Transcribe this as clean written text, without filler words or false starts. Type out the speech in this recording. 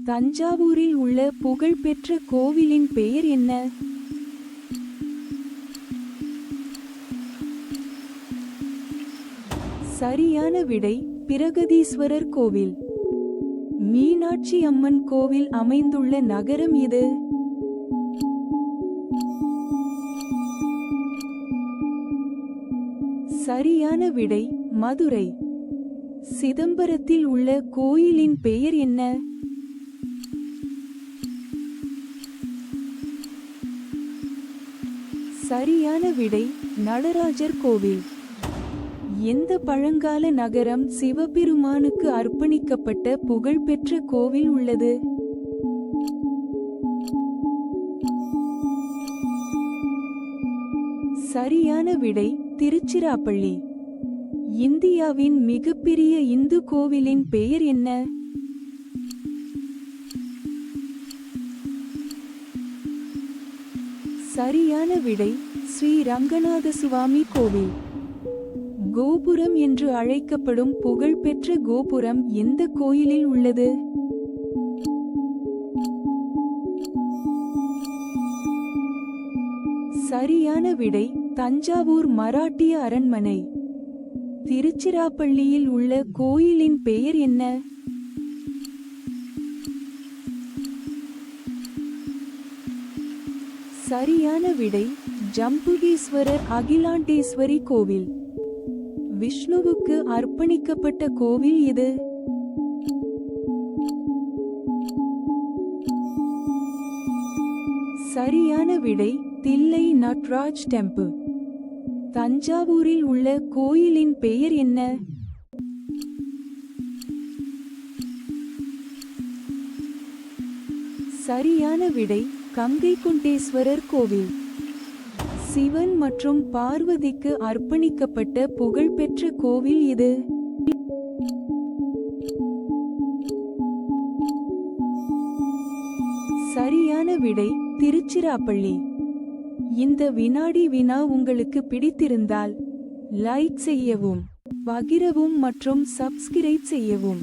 தஞ்சாவூரில் உள்ள புகழ்பெற்ற கோவிலின் பெயர் என்ன? சரியான விடை பிரகதீஸ்வரர் கோவில். மீனாட்சி அம்மன் கோவில் அமைந்துள்ள நகரம் எது? சரியான விடை மதுரை. சிதம்பரத்தில் உள்ள கோயிலின் பெயர் என்ன? சரியான விடை நடராஜர் கோவில். எந்த பழங்கால நகரம் சிவபெருமானுக்கு அர்ப்பணிக்கப்பட்ட புகழ்பெற்ற கோவில் உள்ளது? சரியான விடை திருச்சிராப்பள்ளி. இந்தியாவின் மிகப்பெரிய இந்து கோவிலின் பெயர் என்ன? சரியான விடை ஸ்ரீ ரங்கநாத சுவாமி கோவில். கோபுரம் என்று அழைக்கப்படும் புகழ்பெற்ற கோபுரம் எந்த கோயிலில் உள்ளது? சரியான விடை தஞ்சாவூர் மராட்டிய அரண்மனை. திருச்சிராப்பள்ளியில் உள்ள கோயிலின் பெயர் என்ன? சரியான விடை ஜம்புகேஸ்வரர் அகிலாண்டேஸ்வரி கோவில். விஷ்ணுவுக்கு அர்ப்பணிக்கப்பட்ட கோவில் எது? சரியான விடை தில்லை நட்ராஜ் டெம்பிள். தஞ்சாவூரில் உள்ள கோயிலின் பெயர் என்ன? சரியான விடை கங்கைகொண்டேஸ்வரர் கோவில். சிவன் மற்றும் பார்வதிக்கு அர்ப்பணிக்கப்பட்ட புகழ்பெற்ற கோவில் எது? சரியான விடை திருச்சிராப்பள்ளி. இந்த வினாடி வினா உங்களுக்கு பிடித்திருந்தால் லைக் செய்யவும், பகிரவும் மற்றும் சப்ஸ்கிரைப் செய்யவும்.